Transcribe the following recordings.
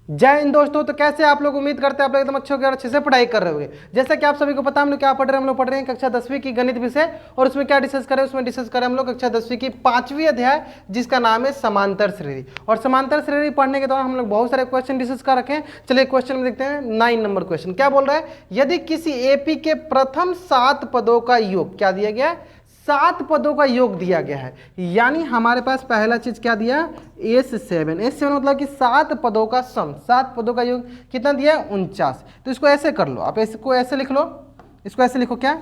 जय हिंद दोस्तों। तो कैसे आप लोग, उम्मीद करते हैं आप लोग एकदम अच्छे होंगे और अच्छे से पढ़ाई कर रहे होंगे। जैसा कि आप सभी को पता है हम लोग क्या पढ़ रहे हैं, हम लोग पढ़ रहे हैं कक्षा 10वीं की गणित विषय। और उसमें क्या डिस्कस करें, उसमें डिस्कस करें हम लोग कक्षा 10वीं की 5वीं अध्याय जिसका नाम है समांतर श्रेणी। और समांतर श्रेणी पढ़ने के दौरान हम लोग बहुत सारे क्वेश्चन डिस्कस कर रखे हैं। चलिए क्वेश्चन में देखते हैं। 9 नंबर क्वेश्चन क्या बोल रहा है, यदि किसी एपी के प्रथम 7 पदों का योग क्या दिया गया है, 7 पदों का योग दिया गया है। यानी हमारे पास पहला चीज क्या दिया, S7। S7 मतलब कि 7 पदों का सम, 7 पदों का योग कितना दिया है, 49। तो इसको ऐसे कर लो, आप इसको ऐसे लिख लो, इसको ऐसे लिखो क्या,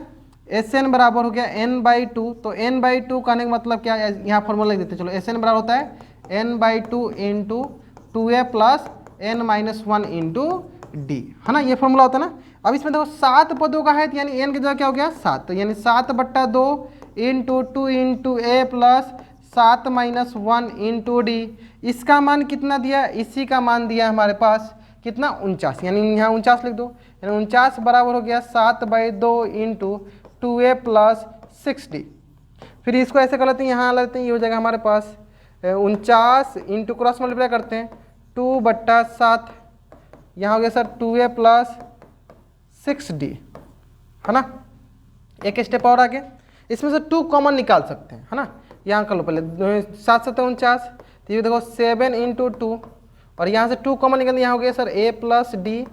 Sn बराबर हो गया n/2। तो n/2 कहने का मतलब क्या है, यहाँ फॉर्मूला लिख देते हैं। चलो Sn बराबर होता है n/2 into 2a plus n-1 into D, है ना, ये फॉर्मूला होता है ना। अब इसमें देखो 7 पदों का है, तो यानी n की जगह क्या हो गया 7, तो यानी 7/2 इंटू 2 इंटू ए प्लस 7-1 इंटू डी। इसका मान कितना दिया, इसी का मान दिया हमारे पास कितना 49, यानी यहाँ 49 लिख दो। यानी 49 बराबर हो गया 7/2 इंटू 2a प्लस 6d। फिर इसको ऐसे कर लेते हैं, यहाँ लेते हैं, ये हो जाएगा हमारे पास 49 इंटू क्रॉस मल्टीप्लाई करते हैं 2/7, यहाँ हो गया सर 2a प्लस 6d, है ना। एक स्टेप और आगे, इसमें से 2 कॉमन निकाल सकते हैं, है ना। यहाँ कर लो पहले 7 7 49, तो ये देखो 7 इंटू 2, और यहाँ से 2 कॉमन निकाल, यहाँ हो गया sir a plus D,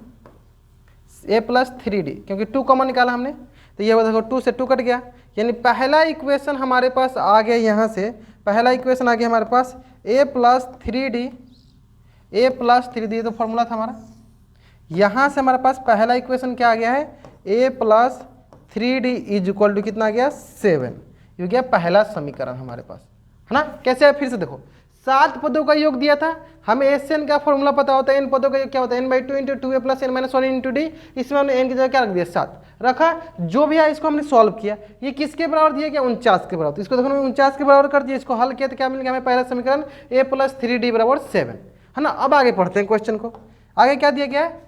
a plus 3d, क्योंकि 2 कॉमन निकाला हमने। तो ये देखो 2 से 2 कट गया, यानी पहला इक्वेशन हमारे पास आ गया, यहाँ से पहला इक्वेशन आ गया हमारे पास a प्लस 3d, तो फॉर्मूला था हमारा। यहाँ से हमारे पास पहला इक्वेशन क्या आ गया है, a plus 3d is equal to कितना आ गया 7। ये गया पहला समीकरण हमारे पास, है ना। कैसे है, फिर से देखो 7 पदों का योग दिया था हमें, Sn का फॉर्मूला पता होता है, n पदों का योग क्या होता है n/2 into 2a plus n-1 into D. इसमें हमने n की जगह क्या रख दिया 7 रखा, जो भी है इसको हमने सॉल्व किया। ये किसके बराबर दिया गया, 49 के बराबर। तो इसको देखो 49 के बराबर कर दिया, इसको हल किया तो क्या मिल गया हमें, पहला समीकरण a प्लस 3d बराबर 7, है ना। अब आगे पढ़ते हैं क्वेश्चन को। आगे क्या दिया गया है,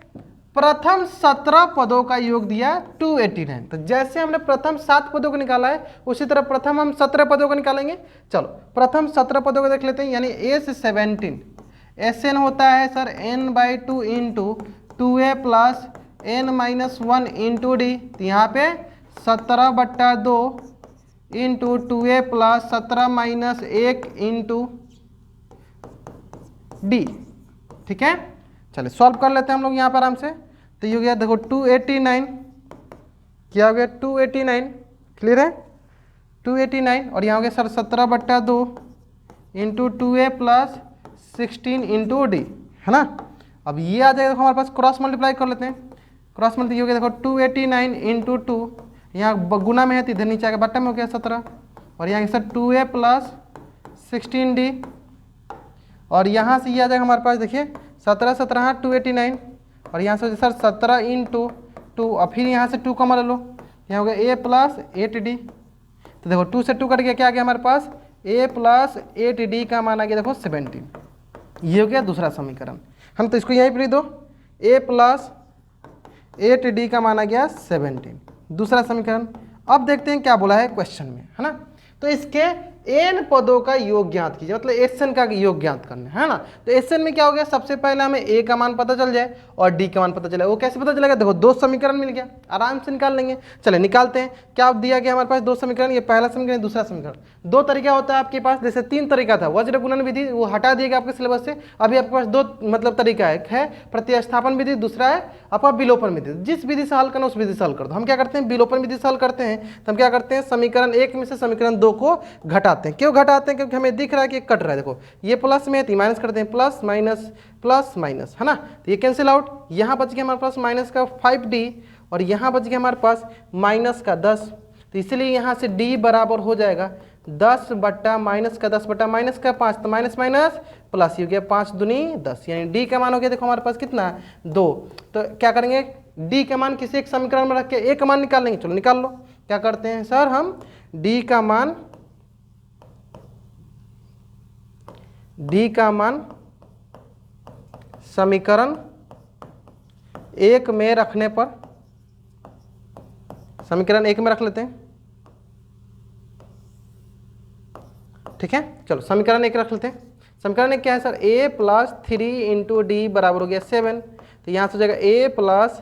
प्रथम 17 पदों का योग दिया 289। तो जैसे हमने प्रथम 7 पदों को निकाला है, उसी तरह प्रथम हम 17 पदों को निकालेंगे। चलो प्रथम 17 पदों को देख लेते हैं। यानी S17 Sn होता है sir n/2 into 2a plus n-1 into D. तो यहाँ पे 17/2 into 2a plus 17-1 into D, ठीक है। चलिए सॉल्व कर लेते हैं हम लोग यहाँ पर आराम से। तो ये हो गया देखो 289, क्या हो गया 289, क्लियर है 289। और यहाँ हो गया sir 17/2 into 2a plus 16 into D, है ना। अब ये आ जाएगा देखो हमारे पास, क्रॉस मल्टीप्लाई कर लेते हैं। क्रॉस मल्टीप्लाई हो गया देखो 289 इंटू 2, यहाँ गुना में है तो इधर नीचे आएगा, बट्टा में हो गया 17, और यहाँ सर 2a प्लस 16d। और यहाँ से ये आ जाएगा हमारे पास, देखिए 17 17 289, और यहाँ से सर 17 इंटू 2, और फिर यहाँ से 2 कॉमन ले लो, यहाँ हो गया a प्लस 8d। तो देखो 2 से 2 कट गया, क्या आ गया हमारे पास a प्लस 8d का मान आ गया देखो 17। ये हो गया दूसरा समीकरण। हम तो इसको यहीं पर लिख दो, a प्लस 8d का मान आ गया 17, दूसरा समीकरण। अब देखते हैं क्या बोला है क्वेश्चन में, है ना। तो इसके n पदों का योग ज्ञात कीजिए, मतलब Sn का योग ज्ञात करना है ना। तो Sn में क्या हो गया, सबसे पहले हमें a का मान पता चल जाए और d का मान पता चले। वो कैसे पता चलेगा, देखो 2 समीकरण मिल गया, आराम से निकाल लेंगे। चले निकालते हैं। क्या दिया गया हमारे पास 2 समीकरण, ये पहला समीकरण दूसरा समीकरण। 2 तरीका होता है आपके पास, जैसे 3 तरीका था, वज्र गुणन विधि वो हटा दिया गया आपके सिलेबस से। अभी आपके पास 2 मतलब तरीका है प्रतिस्थापन विधि, दूसरा है आपका विलोपन विधि। जिस विधि से हल करना उस विधि से हल कर दो। हम क्या करते हैं, विलोपन विधि से हल करते हैं। तो हम क्या करते हैं, समीकरण 1 में से समीकरण 2 को घटाते हैं। क्यों घटाते हैं, क्योंकि हमें दिख रहा है कि कट रहा है। देखो ये प्लस में है तो माइनस करते हैं, प्लस माइनस, है ना। तो ये कैंसिल आउट, यहाँ बच गया हमारे पास माइनस का 5d, और यहाँ बच गया हमारे पास माइनस का 10। तो इसलिए यहाँ से d बराबर हो जाएगा 10 बट्टा माइनस का 10 बट्टा माइनस का 5, तो माइनस माइनस प्लस, ये हो गया 5 दूनी 10, यानी d का मान हो गया देखो हमारे पास कितना 2। तो क्या करेंगे, d का मान किसी एक समीकरण में रख के a का मान निकाल लेंगे। चलो निकाल लो। क्या करते हैं सर, हम d का मान समीकरण 1 में रखने पर, समीकरण 1 में रख लेते हैं, ठीक है। चलो समीकरण 1 रख लेते हैं। समीकरण क्या है sir, a plus 3 into D बराबर हो गया 7, तो यहाँ से हो जाएगा a plus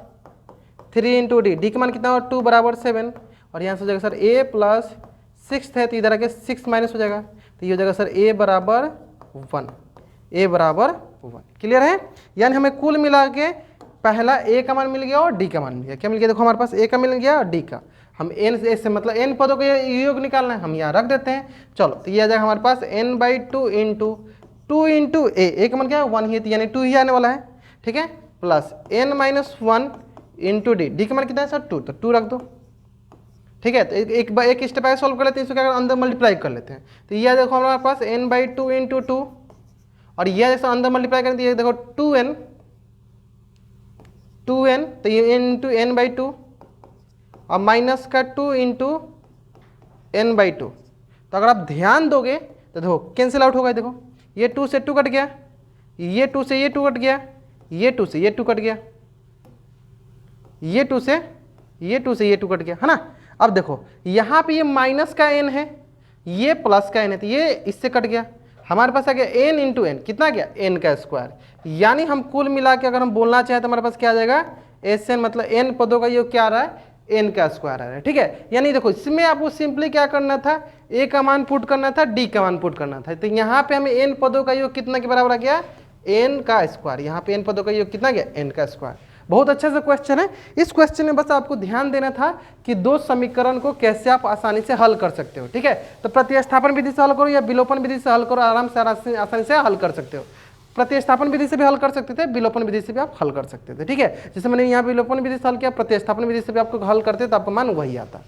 3 into D, D का मान कितना होगा 2 बराबर 7, और यहाँ से हो जाएगा सर a प्लस 6 है तो इधर आके 6 माइनस हो जाएगा, तो ये हो जाएगा सर a बराबर 1, a बराबर 1। क्लियर है, यानी हमें कुल मिला के पहला a का मान मिल गया और d का मान मिल गया। क्या मिल गया, देखो हमारे पास a का मिल गया और d का, हम n से मतलब n पदों का योग निकालना है, हम यहाँ रख देते हैं। चलो तो ये आ जाएगा हमारे पास n/2 इंटू 2 इंटू a का मान क्या है 1 ही है, तो यानी 2 ही आने वाला है, ठीक है, प्लस n-1 इंटू डी का मान कितना है सर 2, तो 2 रख दो, ठीक है। तो एक स्टेप आगे सॉल्व कर लेते हैं, इसको क्या अंदर मल्टीप्लाई कर लेते हैं, तो ये देखो हमारे पास n/2 इंटू 2, और ये जैसे अंदर मल्टीप्लाई करें तो ये देखो 2n, तो ये इंटू n/2 और माइनस का 2 इंटू n/2, तो अगर आप ध्यान दोगे तो देखो कैंसिल आउट होगा, देखो ये 2 से 2 कट गया, ये 2 से ये 2 कट गया, ये 2 से ये 2 कट गया, ये 2 से ये 2 से ये 2 कट गया, है ना। अब देखो यहाँ पे ये माइनस का n है, ये प्लस का n है, तो ये इससे कट गया, हमारे पास आ गया n इंटू एन, कितना गया n का स्क्वायर, यानी हम कुल मिला के अगर हम बोलना चाहें तो हमारे पास क्या आ जाएगा Sn, मतलब n पदों का योग क्या आ रहा है n का स्क्वायर आ रहा है, ठीक है। यानी देखो इसमें आपको सिंपली क्या करना था, a का मान पुट करना था, d का मान पुट करना था, तो यहाँ पे हमें n पदों का योग कितना के बराबर आ गया n का स्क्वायर, यहाँ पे n पदों का योग कितना गया n का स्क्वायर। बहुत अच्छा सा क्वेश्चन है, इस क्वेश्चन में बस आपको ध्यान देना था कि दो समीकरण को कैसे आप आसानी से हल कर सकते हो, ठीक है। तो प्रतिस्थापन विधि से हल करो या विलोपन विधि से हल करो, आराम से आसानी से हल कर सकते हो। प्रतिस्थापन विधि से भी हल कर सकते थे, विलोपन विधि से भी आप हल कर सकते थे, ठीक है। जैसे मैंने यहाँ विलोपन विधि से हल किया, प्रतिस्थापन विधि से भी आपको हल करते तो आपका मान वही आता।